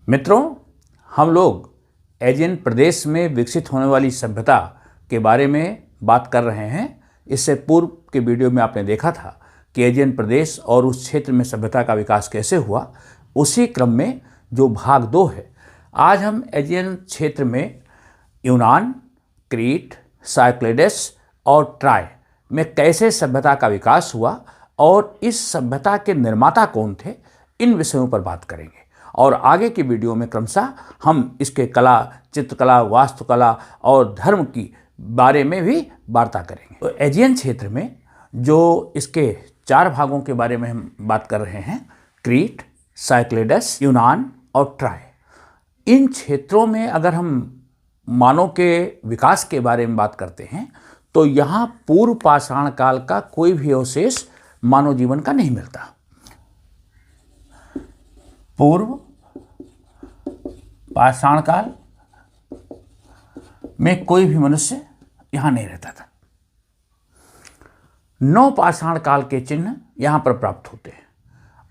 मित्रों, हम लोग एजियन प्रदेश में विकसित होने वाली सभ्यता के बारे में बात कर रहे हैं। इससे पूर्व के वीडियो में आपने देखा था कि एजियन प्रदेश और उस क्षेत्र में सभ्यता का विकास कैसे हुआ। उसी क्रम में जो भाग 2 है, आज हम एजियन क्षेत्र में यूनान, क्रीट, साइक्लेडस और ट्राय में कैसे सभ्यता का विकास हुआ और इस सभ्यता के निर्माता कौन थे, इन विषयों पर बात करेंगे। और आगे की वीडियो में क्रमशः हम इसके कला, चित्रकला, वास्तुकला और धर्म की बारे में भी वार्ता करेंगे। तो एजियन क्षेत्र में जो इसके 4 भागों के बारे में हम बात कर रहे हैं, क्रीट, साइक्लेडस, यूनान और ट्राय। इन क्षेत्रों में अगर हम मानव के विकास के बारे में बात करते हैं तो यहाँ पूर्व पाषाण काल का कोई भी अवशेष मानव जीवन का नहीं मिलता। पूर्व पाषाण काल में कोई भी मनुष्य यहां नहीं रहता था। नव पाषाण काल के चिन्ह यहां पर प्राप्त होते हैं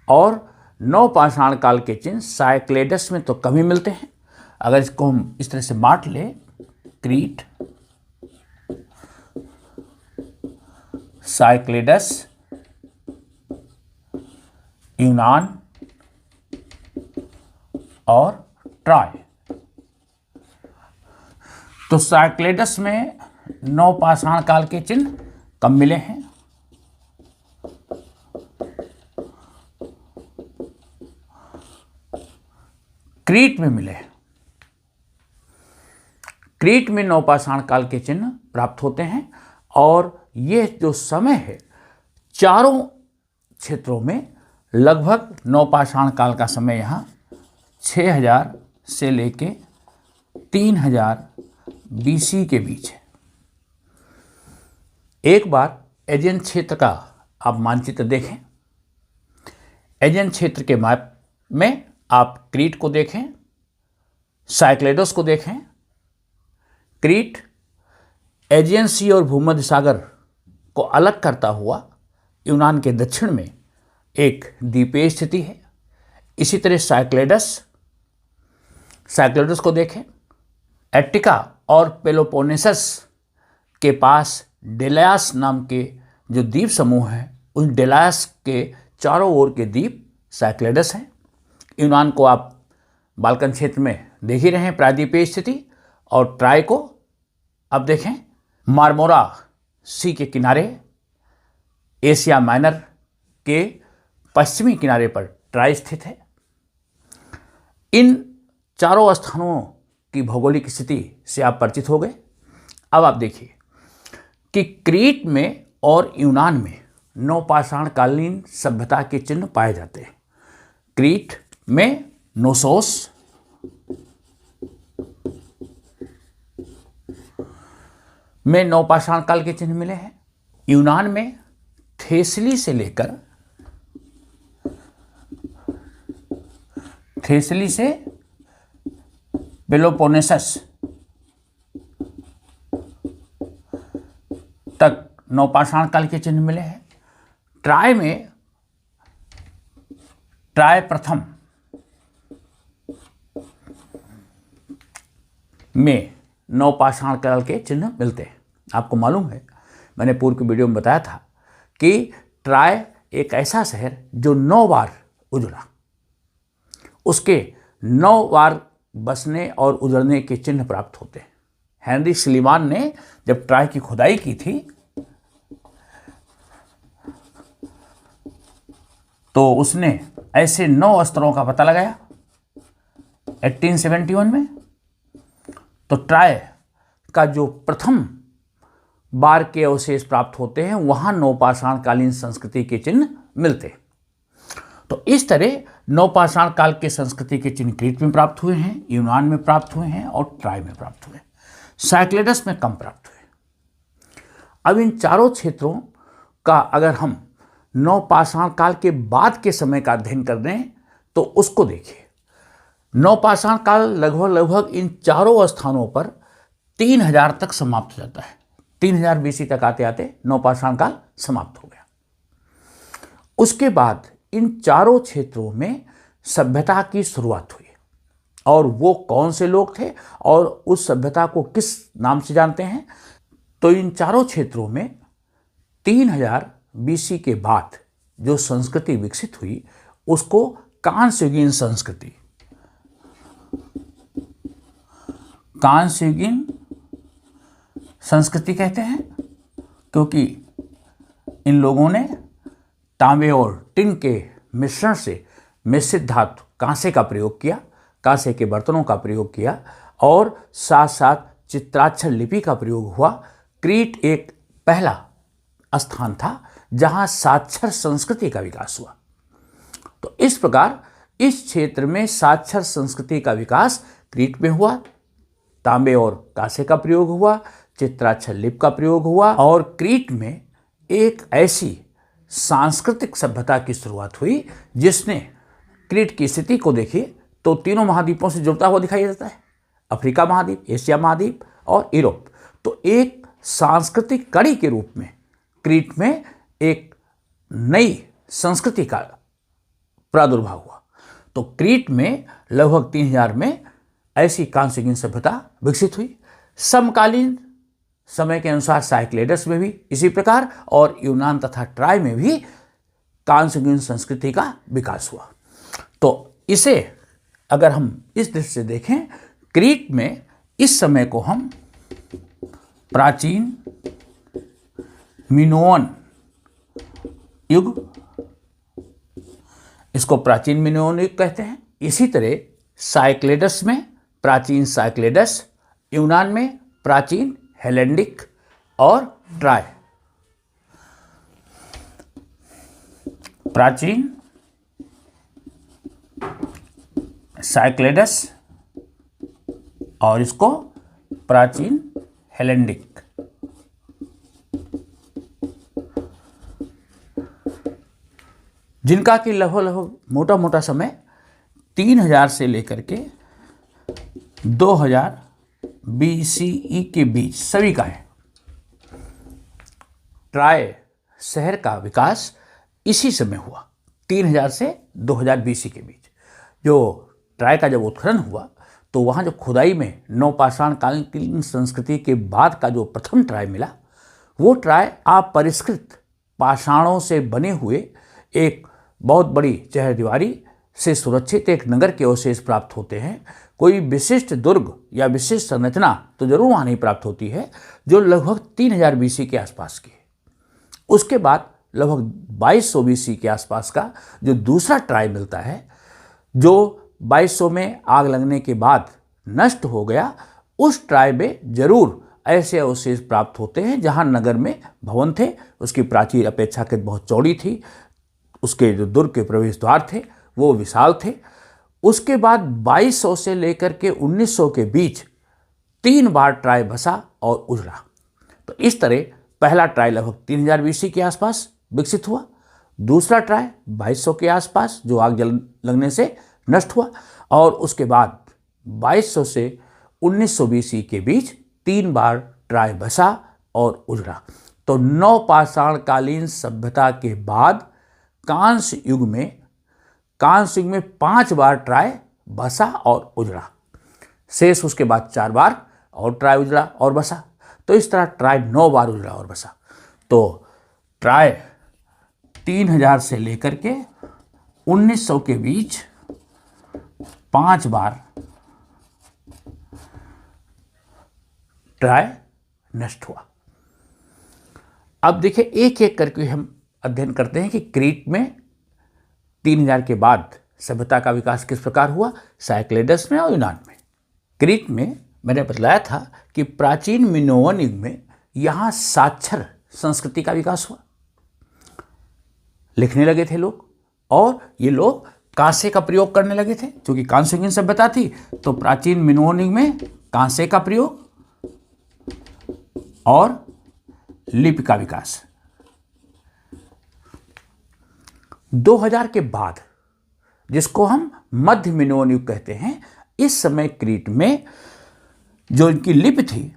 और नव पाषाण काल के चिन्ह साइक्लेडस में तो कम ही मिलते हैं। अगर इसको हम इस तरह से बांट ले, क्रीट, साइक्लेडस, यूनान और ट्राय, तो साइक्लेडस में नव पाषाण काल के चिन्ह कम मिले हैं। क्रीट में मिले। क्रीट में नव पाषाण काल के चिन्ह प्राप्त होते हैं और ये जो समय है, चारों क्षेत्रों में लगभग नव पाषाण काल का समय यहाँ 6000 से लेके 3000 BC के बीच है। एक बार एजियन क्षेत्र का आप मानचित्र देखें। एजियन क्षेत्र के मैप में आप क्रीट को देखें, साइक्लेडस को देखें। क्रीट एजियन सी और भूमध्य सागर को अलग करता हुआ यूनान के दक्षिण में एक द्वीपीय स्थिति है। इसी तरह साइक्लेडस को देखें। एटिका और पेलोपोनेसस के पास डेलायस नाम के जो द्वीप समूह हैं, उस डेलायस के चारों ओर के द्वीप साइक्लेडस हैं। यूनान को आप बाल्कन क्षेत्र में देख ही रहे हैं, प्रायद्वीपीय स्थिति। और ट्राय को अब देखें, मार्मोरा सी के किनारे, एशिया माइनर के पश्चिमी किनारे पर ट्राय स्थित है। इन चारों स्थानों की भौगोलिक स्थिति से आप परिचित हो गए। अब आप देखिए कि क्रीट में और यूनान में नवपाषाण कालीन सभ्यता के चिन्ह पाए जाते हैं। क्रीट में नोसोस, में नवपाषाण काल के चिन्ह मिले हैं। यूनान में थेसली से पेलोपोनेसस तक नवपाषाण काल के चिन्ह मिले हैं। ट्राय प्रथम में नवपाषाण काल के चिन्ह मिलते हैं। आपको मालूम है, मैंने पूर्व की वीडियो में बताया था कि ट्राय एक ऐसा शहर जो 9 बार उजड़ा, उसके 9 बार बसने और उजड़ने के चिन्ह प्राप्त होते हैं। हेनरी स्लीमान ने जब ट्राय की खुदाई की थी तो उसने ऐसे 9 स्तरों का पता लगाया 1871 में। तो ट्राय का जो प्रथम बार के अवशेष प्राप्त होते हैं, वहां नवपाषाण कालीन संस्कृति के चिन्ह मिलते हैं। तो इस तरह नवपाषाण काल के संस्कृति के चिन्ह क्रीट में प्राप्त हुए हैं, यूनान में प्राप्त हुए हैं और ट्राय में प्राप्त हुए हैं। साइक्लेडस में कम प्राप्त हुए। अब इन चारों क्षेत्रों का अगर हम नवपाषाण काल के बाद के समय का अध्ययन कर दें तो उसको देखिए। नवपाषाण काल लगभग इन चारों स्थानों पर 3000 तक समाप्त हो जाता है। 3000 BC तक आते आते नवपाषाण काल समाप्त हो गया। उसके बाद इन चारों क्षेत्रों में सभ्यता की शुरुआत हुई। और वो कौन से लोग थे और उस सभ्यता को किस नाम से जानते हैं। तो इन चारों क्षेत्रों में 3000 बीसी के बाद जो संस्कृति विकसित हुई उसको कांस्ययुगीन संस्कृति, कांस्ययुगीन संस्कृति कहते हैं, क्योंकि इन लोगों ने तांबे और टिन के मिश्रण से मिश्रित धातु कांसे का प्रयोग किया, कांसे के बर्तनों का प्रयोग किया और साथ साथ चित्राक्षर लिपि का प्रयोग हुआ। क्रीट एक पहला स्थान था जहां साक्षर संस्कृति का विकास हुआ। तो इस प्रकार इस क्षेत्र में साक्षर संस्कृति का विकास क्रीट में हुआ, तांबे और कांसे का प्रयोग हुआ, चित्राक्षर लिपि का प्रयोग हुआ और क्रीट में एक ऐसी सांस्कृतिक सभ्यता की शुरुआत हुई जिसने क्रीट की स्थिति को देखिए तो तीनों महाद्वीपों से जुड़ता हुआ दिखाई देता है, अफ्रीका महाद्वीप, एशिया महाद्वीप और यूरोप। तो एक सांस्कृतिक कड़ी के रूप में क्रीट में एक नई संस्कृति का प्रादुर्भाव हुआ। तो क्रीट में लगभग 3000 में ऐसी कांस्ययुगीन सभ्यता विकसित हुई। समकालीन समय के अनुसार साइक्लेडस में भी इसी प्रकार और यूनान तथा ट्राय में भी कांस्ययुगीन संस्कृति का विकास हुआ। तो इसे अगर हम इस दृष्टि से देखें, क्रीट में इस समय को हम प्राचीन मिनोअन युग, इसको प्राचीन मिनोअन युग कहते हैं। इसी तरह साइक्लेडस में प्राचीन साइक्लेडस, यूनान में प्राचीन हेलेंडिक और ट्राय, प्राचीन साइक्लेडस और इसको प्राचीन हेलेंडिक। जिनका कि लगभग मोटा मोटा समय 3000 से लेकर के 2000 BCE के बीच सभी का है। ट्राय शहर का विकास इसी समय हुआ, 3000 से 2000 BC के बीच। जो ट्राय का जब उत्खनन हुआ तो वहाँ जो खुदाई में नवपाषाण कालीन संस्कृति के बाद का जो प्रथम ट्राय मिला, वो ट्राय अपरिष्कृत पाषाणों से बने हुए एक बहुत बड़ी चहरदीवारी से सुरक्षित एक नगर के अवशेष प्राप्त होते हैं। कोई विशिष्ट दुर्ग या विशिष्ट संरचना तो जरूर वहाँ नहीं प्राप्त होती है, जो लगभग 3000 BC के आसपास की है। उसके बाद लगभग 2200 BC के आसपास का जो दूसरा ट्राय मिलता है, जो 2200 में आग लगने के बाद नष्ट हो गया। उस ट्राय में जरूर ऐसे अवशेष प्राप्त होते हैं जहाँ नगर में भवन थे, उसकी प्राचीर अपेक्षाकृत बहुत चौड़ी थी, उसके जो दुर्ग के प्रवेश द्वार थे वो विशाल थे। उसके बाद 2200 से लेकर के 1900 के बीच 3 बार ट्राय बसा और उजड़ा। तो इस तरह पहला ट्राय लगभग 3000 BC के आसपास विकसित हुआ, दूसरा ट्राय 2200 के आसपास जो आग लगने से नष्ट हुआ, और उसके बाद 2200 से 1900 BC के बीच 3 बार ट्राय बसा और उजड़ा। तो नवपाषाणकालीन सभ्यता के बाद कांस्य युग में 5 बार ट्राय बसा और उजड़ा, शेष उसके बाद 4 बार और ट्राय उजड़ा और बसा। तो इस तरह ट्राय 9 बार उजड़ा और बसा। तो ट्राय 3000 से लेकर के 1900 के बीच 5 बार ट्राय नष्ट हुआ। अब देखिए एक एक करके हम अध्ययन करते हैं कि क्रीट में 3000 के बाद सभ्यता का विकास किस प्रकार हुआ, साइक्लेडस में और यूनान में। क्रीट में मैंने बतलाया था कि प्राचीन मिनोअन युग में यहाँ साक्षर संस्कृति का विकास हुआ, लिखने लगे थे लोग, और ये लोग कांसे का प्रयोग करने लगे थे। क्योंकि कांस्ययुगीन सभ्यता थी तो प्राचीन मिनोअन युग में कांसे का प्रयोग और लिपि का विकास। 2000 के बाद, जिसको हम मध्य मिनोअन युग कहते हैं, इस समय क्रीट में जो इनकी लिपि थी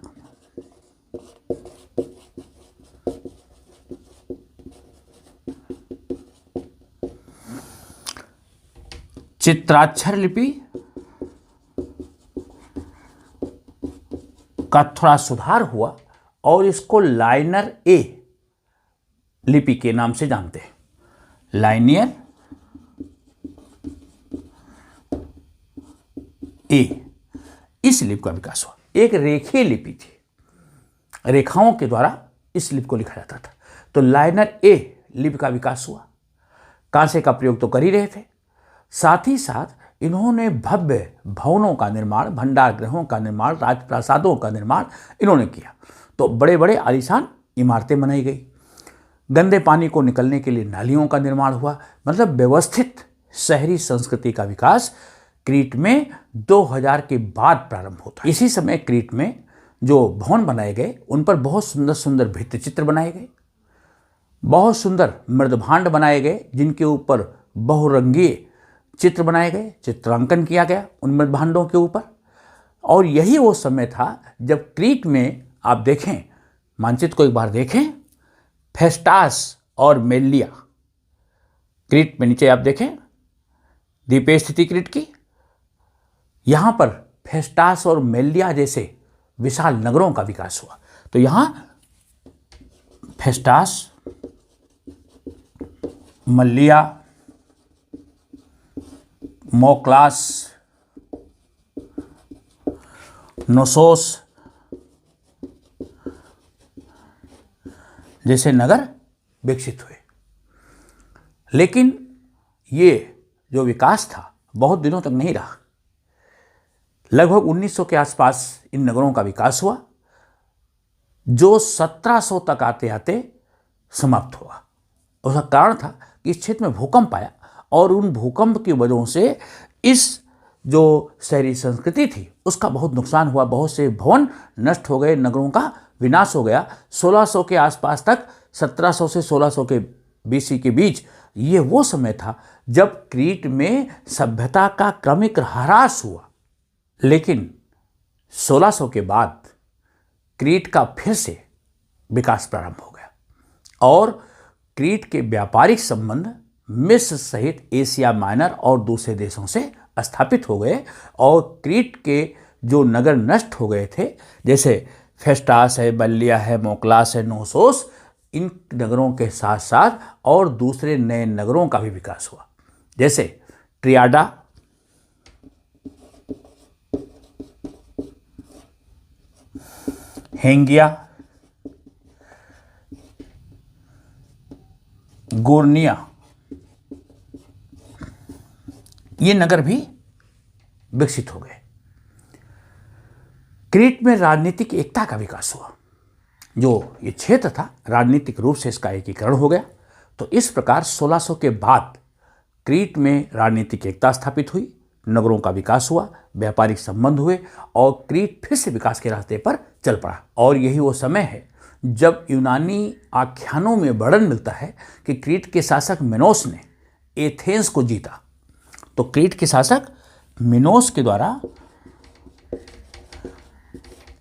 चित्राक्षर लिपि का थोड़ा सुधार हुआ और इसको लाइनर ए लिपि के नाम से जानते हैं। लाइनियर ए, इस लिपि का विकास हुआ। एक रेखीय लिपि थी, रेखाओं के द्वारा इस लिपि को लिखा जाता था, तो लाइनर ए लिपि का विकास हुआ। कांसे का प्रयोग तो कर ही रहे थे, साथ ही साथ इन्होंने भव्य भवनों का निर्माण, भंडार गृहों का निर्माण, राजप्रासादों का निर्माण इन्होंने किया। तो बड़े बड़े आलीशान इमारतें बनाई गई, गंदे पानी को निकलने के लिए नालियों का निर्माण हुआ। मतलब व्यवस्थित शहरी संस्कृति का विकास क्रीट में 2000 के बाद प्रारंभ होता है। इसी समय क्रीट में जो भवन बनाए गए उन पर बहुत सुंदर सुंदर भित्ति चित्र बनाए गए, बहुत सुंदर मृदभांड बनाए गए जिनके ऊपर बहुरंगीय चित्र बनाए गए, चित्रांकन किया गया उन मृदभांडों के ऊपर। और यही वो समय था जब क्रीट में आप देखें, मानचित्र को एक बार देखें, फेस्टास और मेलिया, क्रीट में नीचे आप देखें द्वीपीय स्थिति क्रीट की, यहां पर फेस्टास और मेलिया जैसे विशाल नगरों का विकास हुआ। तो यहां फेस्टास, मल्लिया, मोक्लास, नोसोस जैसे नगर विकसित हुए। लेकिन ये जो विकास था बहुत दिनों तक नहीं रहा। लगभग 1900 के आसपास इन नगरों का विकास हुआ, जो 1700 तक आते आते समाप्त हुआ। उसका कारण था कि इस क्षेत्र में भूकंप आया और उन भूकंप की वजह से इस जो शहरी संस्कृति थी उसका बहुत नुकसान हुआ। बहुत से भवन नष्ट हो गए, नगरों का विनाश हो गया। 1600 के आसपास तक, 1700 से 1600 के बीसी के बीच, ये वो समय था जब क्रीट में सभ्यता का क्रमिक ह्रास हुआ। लेकिन 1600 के बाद क्रीट का फिर से विकास प्रारंभ हो गया और क्रीट के व्यापारिक संबंध मिस्र सहित एशिया माइनर और दूसरे देशों से स्थापित हो गए। और क्रीट के जो नगर नष्ट हो गए थे, जैसे फेस्टास है, बल्लिया है, मोक्लास है, नोसोस, इन नगरों के साथ साथ और दूसरे नए नगरों का भी विकास हुआ, जैसे ट्रियाडा, हेंगिया, गोर्निया, ये नगर भी विकसित हो गए। क्रीट में राजनीतिक एकता का विकास हुआ। जो ये क्षेत्र था राजनीतिक रूप से इसका एकीकरण हो गया। तो इस प्रकार 1600 के बाद क्रीट में राजनीतिक एकता स्थापित हुई, नगरों का विकास हुआ, व्यापारिक संबंध हुए और क्रीट फिर से विकास के रास्ते पर चल पड़ा। और यही वो समय है जब यूनानी आख्यानों में वर्णन मिलता है कि क्रीट के शासक मिनोस ने एथेंस को जीता। तो क्रीट के शासक मिनोस के द्वारा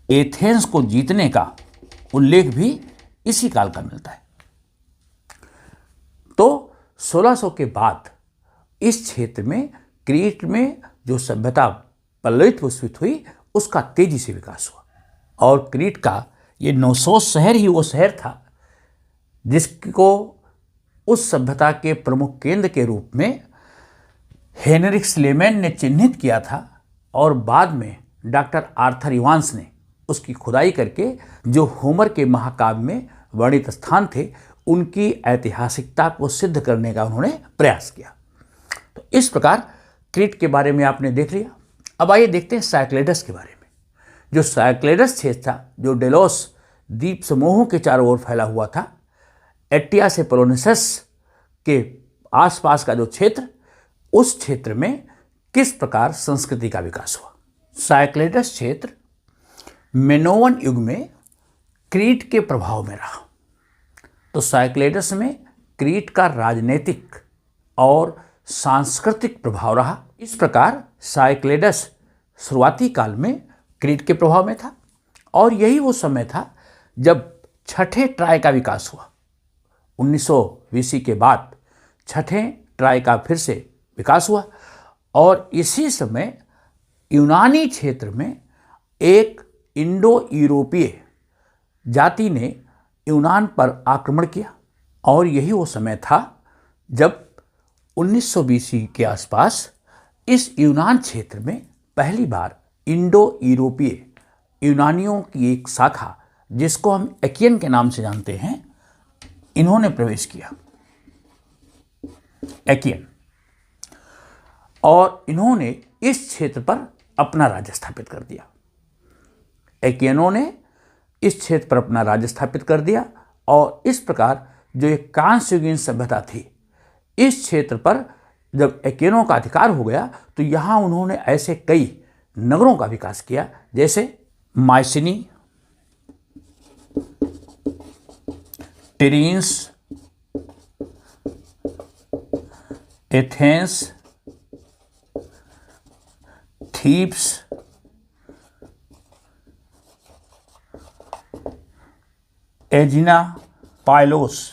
एथेंस को जीतने का उल्लेख भी इसी काल का मिलता है। तो 1600 के बाद इस क्षेत्र में क्रीट में जो सभ्यता पल्लवित विकसित हुई उसका तेजी से विकास हुआ। और क्रीट का ये नोसोस शहर ही वो शहर था जिसको उस सभ्यता के प्रमुख केंद्र के रूप में हेनरिक स्लेमेन ने चिन्हित किया था। और बाद में डॉक्टर आर्थर इवांस ने उसकी खुदाई करके जो होमर के महाकाव्य में वर्णित स्थान थे उनकी ऐतिहासिकता को सिद्ध करने का उन्होंने प्रयास किया। तो इस प्रकार क्रीट के बारे में आपने देख लिया। अब आइए देखते हैं साइक्लेडस के बारे में। जो साइक्लेडस क्षेत्र था, जो डेलोस द्वीप समूहों के चारों ओर फैला हुआ था, एट्टिया से पेलोनेसस के आसपास का जो क्षेत्र, उस क्षेत्र में किस प्रकार संस्कृति का विकास हुआ। साइक्लेडस क्षेत्र मेनोवन युग में क्रीट के प्रभाव में रहा। तो साइक्लेडस में क्रीट का राजनीतिक और सांस्कृतिक प्रभाव रहा। इस प्रकार साइक्लेडस शुरुआती काल में क्रीट के प्रभाव में था और यही वो समय था जब छठे ट्राय का विकास हुआ। 1900 बीसी के बाद छठे ट्राय का फिर से विकास हुआ और इसी समय यूनानी क्षेत्र में एक इंडो यूरोपीय जाति ने यूनान पर आक्रमण किया और यही वो समय था जब 1900 बीसी के आसपास इस यूनान क्षेत्र में पहली बार इंडो यूरोपीय यूनानियों की एक शाखा, जिसको हम एकियन के नाम से जानते हैं, इन्होंने प्रवेश किया। एकियन, और इन्होंने इस क्षेत्र पर अपना राज्य स्थापित कर दिया। एकियनों ने इस क्षेत्र पर अपना राज्य स्थापित कर दिया और इस प्रकार जो एक कांस्ययुगीन सभ्यता थी, इस क्षेत्र पर जब एकियनों का अधिकार हो गया तो यहाँ उन्होंने ऐसे कई नगरों का विकास किया, जैसे माइसिनी, टिरीन्स, एथेंस, थीब्स, एजिना, पाइलोस।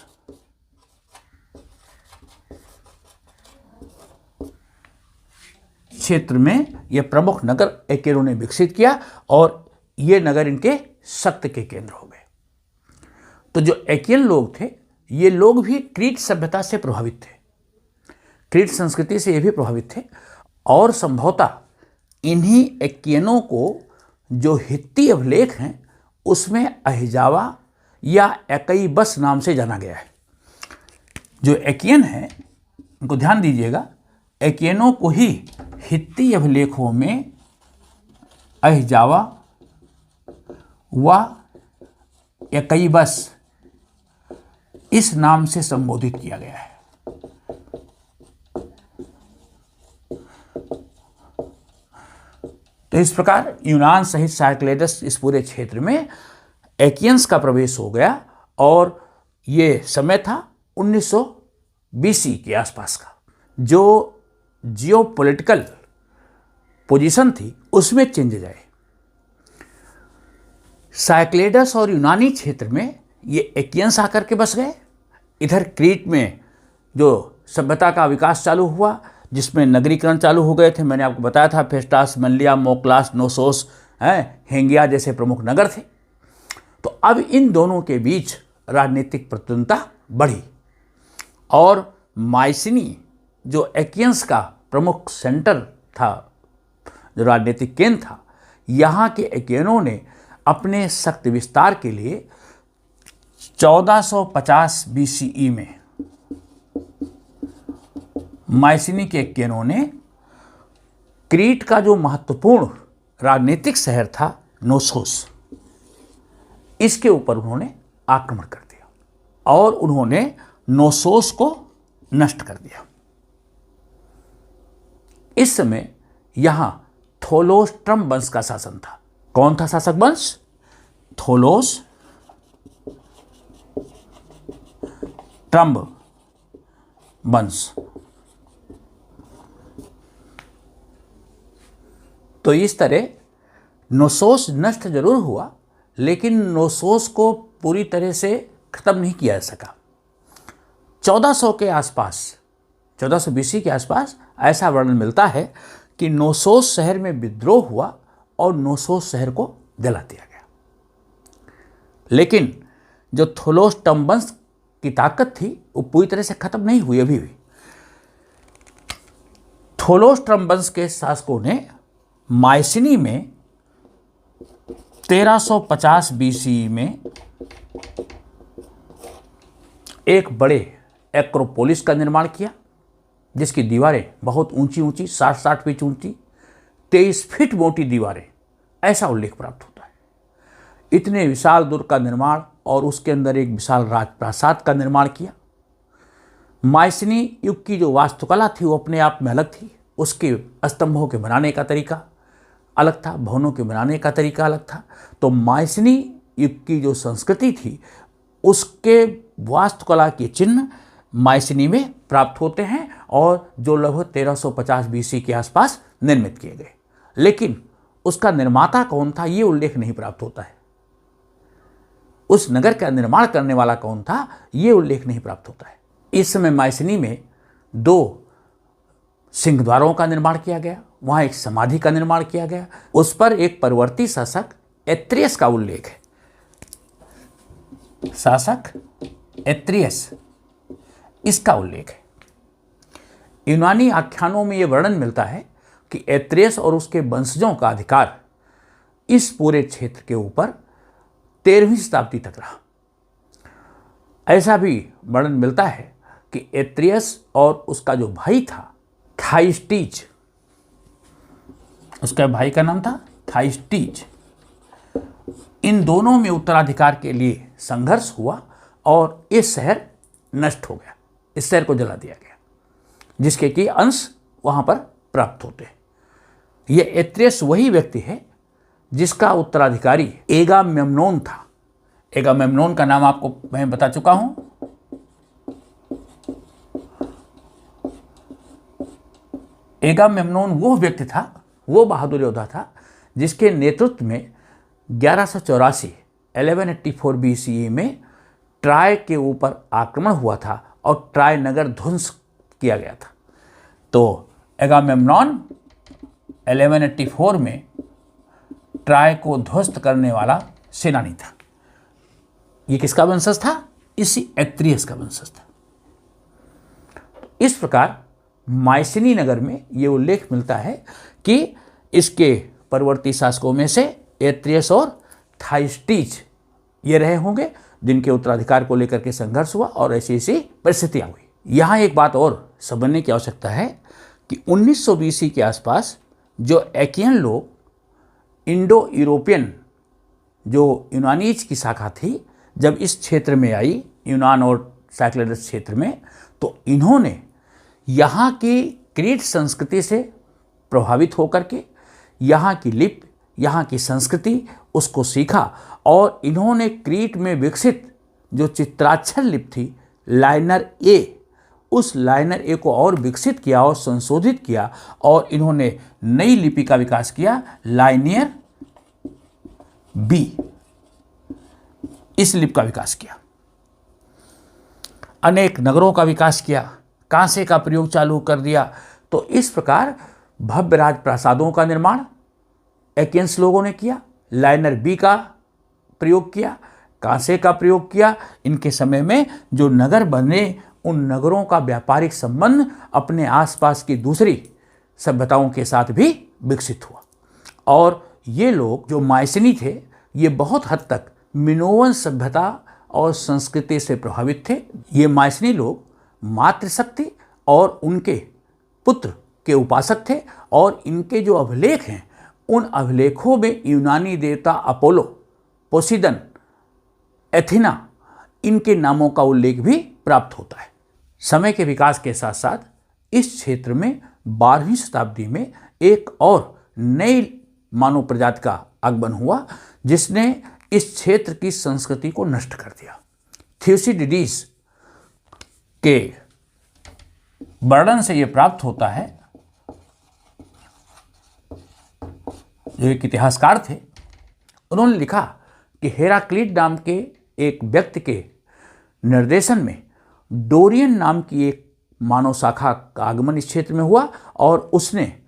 क्षेत्र में यह प्रमुख नगर एकियनों ने विकसित किया और ये नगर इनके शक्ति के केंद्र हो गए। तो जो एकियन लोग थे, ये लोग भी क्रीट सभ्यता से प्रभावित थे, क्रीट संस्कृति से ये भी प्रभावित थे और संभवतः इन्हीं एकियनों को जो हित्ती अभिलेख हैं उसमें अहिजावा या एकईबस नाम से जाना गया है। जो एकियन है, उनको ध्यान दीजिएगा, एकियनों को ही हित्ती अभिलेखों में अहिजावा व एकईबस इस नाम से संबोधित किया गया है। तो इस प्रकार यूनान सहित साइक्लेडस इस पूरे क्षेत्र में एकियंस का प्रवेश हो गया और ये समय था 1900 बीसी के आसपास का। जो जियोपॉलिटिकल पोजीशन थी उसमें चेंजेज आए। साइक्लेडस और यूनानी क्षेत्र में ये एकियंस आकर के बस गए। इधर क्रीट में जो सभ्यता का विकास चालू हुआ, जिसमें नगरीकरण चालू हो गए थे, मैंने आपको बताया था, फेस्टास, मनलिया, मोक्लास, नोसोस, हेंगिया जैसे प्रमुख नगर थे। तो अब इन दोनों के बीच राजनीतिक प्रतिद्वंद्विता बढ़ी और माइसिनी जो एकियंस का प्रमुख सेंटर था, जो राजनीतिक केंद्र था, यहाँ के एकियनों ने अपने शक्ति विस्तार के लिए 1450 बीसीई में माइसिनी के एकियनों ने क्रीट का जो महत्वपूर्ण राजनीतिक शहर था नोसोस, इसके ऊपर उन्होंने आक्रमण कर दिया और उन्होंने नोसोस को नष्ट कर दिया। इस समय यहां थोलोस ट्रम वंश का शासन था। कौन था शासक वंश? थोलोस ट्रम वंश। तो इस तरह नोसोस नष्ट जरूर हुआ, लेकिन नोसोस को पूरी तरह से खत्म नहीं किया जा सका। 1400 के आसपास, 1400 बीसी के आसपास ऐसा वर्णन मिलता है कि नोसोस शहर में विद्रोह हुआ और नोसोस शहर को जला दिया गया। लेकिन जो थोलोस ट्रम वंश की ताकत थी वो पूरी तरह से खत्म नहीं हुई अभी भी। थोलोस ट्रम वंश के शासकों ने माइसिनी में 1350 बीसी में एक बड़े एक्रोपोलिस का निर्माण किया, जिसकी दीवारें बहुत ऊंची ऊंची, 60-60 फीट ऊंची, 23 फीट मोटी दीवारें, ऐसा उल्लेख प्राप्त होता है। इतने विशाल दुर्ग का निर्माण और उसके अंदर एक विशाल राजप्रासाद का निर्माण किया। माइसिनी युग की जो वास्तुकला थी वो अपने आप में अलग थी। उसके स्तंभों के बनाने का तरीका अलग था, भवनों के बनाने का तरीका अलग था। तो माइसिनी युग की जो संस्कृति थी उसके वास्तुकला के चिन्ह माइसिनी में प्राप्त होते हैं और जो लगभग 1350 बीसी के आसपास निर्मित किए गए। लेकिन उसका निर्माता कौन था ये उल्लेख नहीं प्राप्त होता है। उस नगर का निर्माण करने वाला कौन था ये उल्लेख नहीं प्राप्त होता है। इस समय माइसिनी में 2 सिंहद्वारों का निर्माण किया गया, वहाँ एक समाधि का निर्माण किया गया। उस पर एक परवर्ती शासक एत्रियस का उल्लेख है। शासक एत्रियस, इसका उल्लेख है। यूनानी आख्यानों में यह वर्णन मिलता है कि एत्रियस और उसके वंशजों का अधिकार इस पूरे क्षेत्र के ऊपर 13वीं शताब्दी तक रहा। ऐसा भी वर्णन मिलता है कि एत्रियस और उसका जो भाई था थाइस्टीज, उसका भाई का नाम था थाइस्टीज, इन दोनों में उत्तराधिकार के लिए संघर्ष हुआ और ये शहर नष्ट हो गया। इस शहर को जला दिया गया, जिसके कि अंश वहां पर प्राप्त होते हैं। ये एत्रियस वही व्यक्ति है जिसका उत्तराधिकारी एगामेम्नोन था। एगामेम्नोन का नाम आपको मैं बता चुका हूं। एगामेम्नोन वो व्यक्ति था, वो बहादुर योद्धा था जिसके नेतृत्व में 1184 BCE में ट्राय के ऊपर आक्रमण हुआ था और ट्राय नगर ध्वंस किया गया था। तो एगामेम्नोन 1184 में ट्राय को ध्वस्त करने वाला सेनानी था। ये किसका वंशज था? इसी एत्रियस का वंशज था। इस प्रकार माइसिनी नगर में ये उल्लेख मिलता है कि इसके परवर्ती शासकों में से एत्रियस और थाइस्टीज ये रहे होंगे, जिनके उत्तराधिकार को लेकर के संघर्ष हुआ और ऐसी ऐसी परिस्थितियां हुई। यहाँ एक बात और समझने की आवश्यकता है कि 1900 BC के आसपास जो एकियन लोग, इंडो यूरोपियन जो यूनानीज की शाखा थी, जब इस क्षेत्र में आई, यूनान और साइक्लेडस क्षेत्र में, तो इन्होंने यहाँ की क्रीट संस्कृति से प्रभावित होकर के यहाँ की लिपि, यहाँ की संस्कृति, उसको सीखा और इन्होंने क्रीट में विकसित जो चित्राक्षर लिपि थी लाइनर ए, उस लाइनर ए को और विकसित किया और संशोधित किया और इन्होंने नई लिपि का विकास किया, लाइनियर बी, इस लिपि का विकास किया। अनेक नगरों का विकास किया, कांसे का प्रयोग चालू कर दिया। तो इस प्रकार भव्य राजप्रासादों का निर्माण एकियंस लोगों ने किया, लाइनर बी का प्रयोग किया, कांसे का प्रयोग किया। इनके समय में जो नगर बने, उन नगरों का व्यापारिक संबंध अपने आसपास की दूसरी सभ्यताओं के साथ भी विकसित हुआ। और ये लोग जो माइसिनी थे, ये बहुत हद तक मिनोवन सभ्यता और संस्कृति से प्रभावित थे। ये माइसिनी लोग मातृशक्ति और उनके पुत्र के उपासक थे और इनके जो अभिलेख हैं, उन अभिलेखों में यूनानी देवता अपोलो, पोसीडन, एथिना, इनके नामों का उल्लेख भी प्राप्त होता है। समय के विकास के साथ साथ इस क्षेत्र में 12वीं शताब्दी में एक और नई मानव प्रजाति का आगमन हुआ, जिसने इस क्षेत्र की संस्कृति को नष्ट कर दिया। थ्यूसिडिडीज के वर्णन से यह प्राप्त होता है, जो एक इतिहासकार थे, उन्होंने लिखा कि हेराक्लीट नाम के एक व्यक्ति के निर्देशन में डोरियन नाम की एक मानव शाखा का आगमन इस क्षेत्र में हुआ और उसने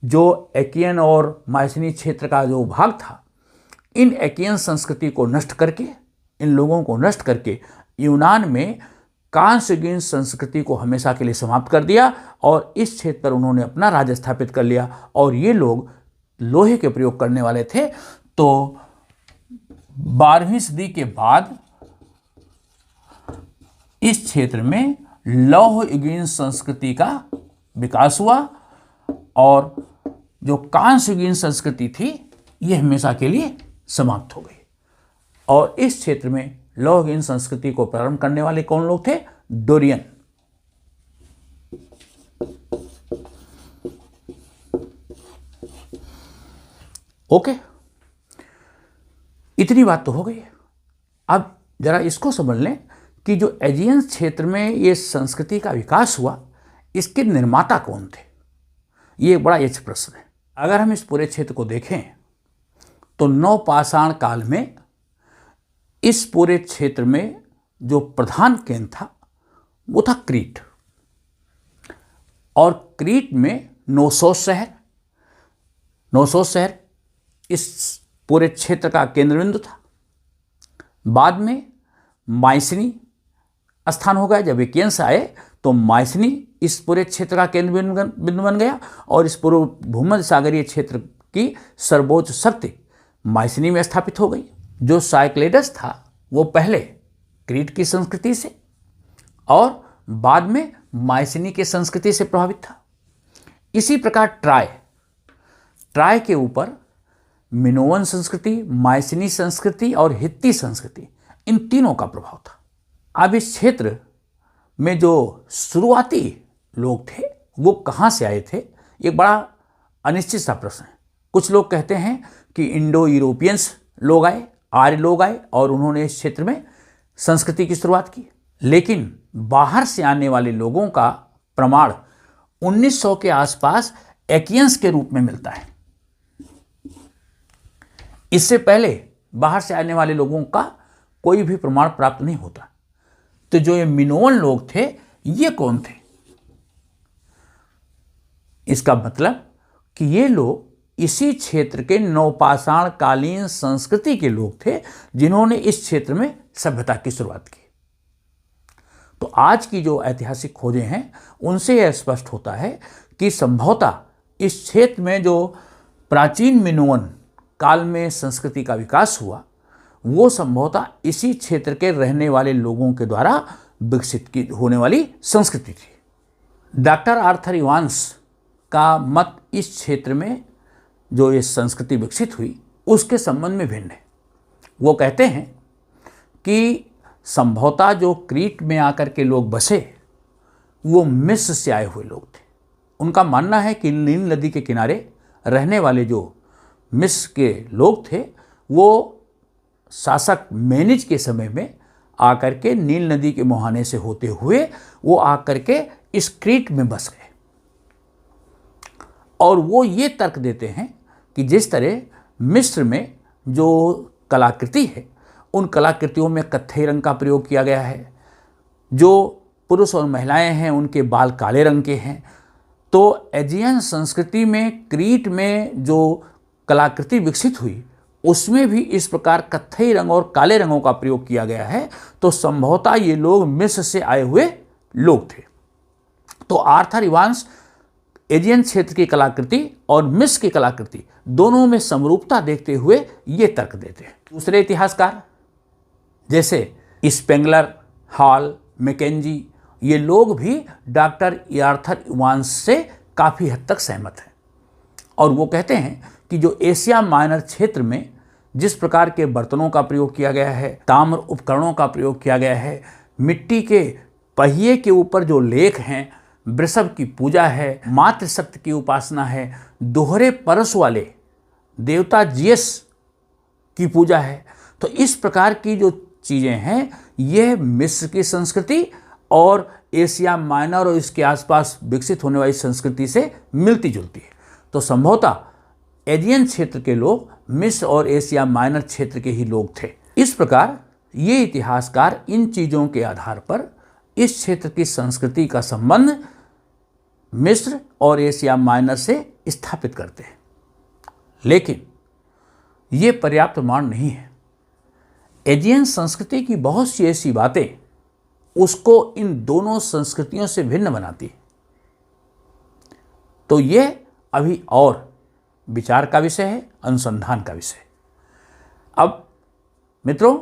जो एकियन और माइसिनी क्षेत्र का जो भाग था, इन एकियन संस्कृति को नष्ट करके, इन लोगों को नष्ट करके यूनान में कांस्यगिन संस्कृति को हमेशा के लिए समाप्त कर दिया और इस क्षेत्र पर उन्होंने अपना राज्य स्थापित कर लिया। और ये लोग लोहे के प्रयोग करने वाले थे। तो 12वीं सदी के बाद इस क्षेत्र में लौह-युगीन संस्कृति का विकास हुआ और जो कांस्ययुगीन संस्कृति थी, ये हमेशा के लिए समाप्त हो गई। और इस क्षेत्र में लौह-युगीन संस्कृति को प्रारंभ करने वाले कौन लोग थे? डोरियन। ओके, इतनी बात तो हो गई। अब जरा इसको समझ लें कि जो एजियन क्षेत्र में ये संस्कृति का विकास हुआ, इसके निर्माता कौन थे? ये बड़ा यच्छ प्रश्न है। अगर हम इस पूरे क्षेत्र को देखें तो नवपाषाण काल में इस पूरे क्षेत्र में जो प्रधान केंद्र था वो था क्रीट। और क्रीट में नोसोस शहर इस पूरे क्षेत्र का केंद्र बिंदु था। बाद में माइसिनी स्थान हो गया। जब एकियंस आए तो माइसिनी इस पूरे क्षेत्र का केंद्र बिंदु बन गया और इस पूर्व भूमध्य सागरीय क्षेत्र की सर्वोच्च शक्ति माइसिनी में स्थापित हो गई। जो साइक्लेडस था वो पहले क्रीट की संस्कृति से और बाद में माइसिनी की संस्कृति से प्रभावित था। इसी प्रकार ट्राय के ऊपर मिनोवन संस्कृति, माइसिनी संस्कृति और हित्ती संस्कृति, इन तीनों का प्रभाव था। अब इस क्षेत्र में जो शुरुआती लोग थे वो कहाँ से आए थे, एक बड़ा अनिश्चित सा प्रश्न है। कुछ लोग कहते हैं कि इंडो यूरोपियंस लोग आए, आर्य लोग आए और उन्होंने इस क्षेत्र में संस्कृति की शुरुआत की। लेकिन बाहर से आने वाले लोगों का प्रमाण 1900 के आसपास एकियंस के रूप में मिलता है। इससे पहले बाहर से आने वाले लोगों का कोई भी प्रमाण प्राप्त नहीं होता। तो जो ये मिनोवन लोग थे ये कौन थे? इसका मतलब कि ये लोग इसी क्षेत्र के नवपाषाण कालीन संस्कृति के लोग थे जिन्होंने इस क्षेत्र में सभ्यता की शुरुआत की। तो आज की जो ऐतिहासिक खोजें हैं उनसे यह स्पष्ट होता है कि संभवतः इस क्षेत्र में जो प्राचीन मिनोवन काल में संस्कृति का विकास हुआ वो संभवतः इसी क्षेत्र के रहने वाले लोगों के द्वारा विकसित की होने वाली संस्कृति थी। डॉक्टर आर्थर इवांस का मत इस क्षेत्र में जो ये संस्कृति विकसित हुई उसके संबंध में भिन्न है। वो कहते हैं कि संभवतः जो क्रीट में आकर के लोग बसे वो मिस्र से आए हुए लोग थे। उनका मानना है कि नील नदी के किनारे रहने वाले जो मिस्र के लोग थे वो शासक मेनिज के समय में आकर के नील नदी के मुहाने से होते हुए वो आकर के इस क्रीट में बस गए। और वो ये तर्क देते हैं कि जिस तरह मिस्र में जो कलाकृति है उन कलाकृतियों में कत्थई रंग का प्रयोग किया गया है, जो पुरुष और महिलाएं हैं उनके बाल काले रंग के हैं, तो एजियन संस्कृति में क्रीट में जो कलाकृति विकसित हुई उसमें भी इस प्रकार कत्थई रंग और काले रंगों का प्रयोग किया गया है। तो संभवतः ये लोग मिस्र से आए हुए लोग थे। तो आर्थर इवांस एजियन क्षेत्र की कलाकृति और मिस्र की कलाकृति दोनों में समरूपता देखते हुए ये तर्क देते हैं। दूसरे इतिहासकार जैसे स्पेंगलर, हॉल, मैकेंजी, ये लोग भी डॉक्टर आर्थर इवांस से काफ़ी हद तक सहमत हैं और वो कहते हैं कि जो एशिया माइनर क्षेत्र में जिस प्रकार के बर्तनों का प्रयोग किया गया है, ताम्र उपकरणों का प्रयोग किया गया है, मिट्टी के पहिए के ऊपर जो लेख हैं, वृषभ की पूजा है, मातृशक्ति की उपासना है, दोहरे परस वाले देवता जियस की पूजा है, तो इस प्रकार की जो चीज़ें हैं यह मिस्र की संस्कृति और एशिया माइनर और इसके आसपास विकसित होने वाली संस्कृति से मिलती जुलती है। तो संभवतः एजियन क्षेत्र के लोग मिस्र और एशिया माइनर क्षेत्र के ही लोग थे। इस प्रकार ये इतिहासकार इन चीज़ों के आधार पर इस क्षेत्र की संस्कृति का संबंध मिस्र और एशिया माइनर से स्थापित करते हैं। लेकिन ये पर्याप्त प्रमाण नहीं है। एजियन संस्कृति की बहुत सी ऐसी बातें उसको इन दोनों संस्कृतियों से भिन्न बनाती है। तो ये अभी और विचार का विषय है, अनुसंधान का विषय। अब मित्रों,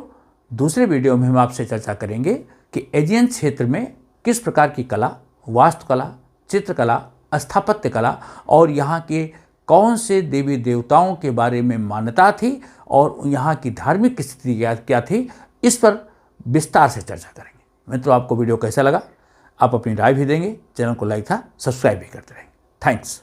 दूसरे वीडियो में हम आपसे चर्चा करेंगे कि एजियन क्षेत्र में किस प्रकार की कला, वास्तुकला, चित्रकला, स्थापत्य कला और यहाँ के कौन से देवी देवताओं के बारे में मान्यता थी और यहाँ की धार्मिक स्थिति क्या थी, इस पर विस्तार से चर्चा करेंगे। मित्रों, आपको वीडियो कैसा लगा? आप अपनी राय भी देंगे, चैनल को लाइक था सब्सक्राइब भी करते रहेंगे। थैंक्स।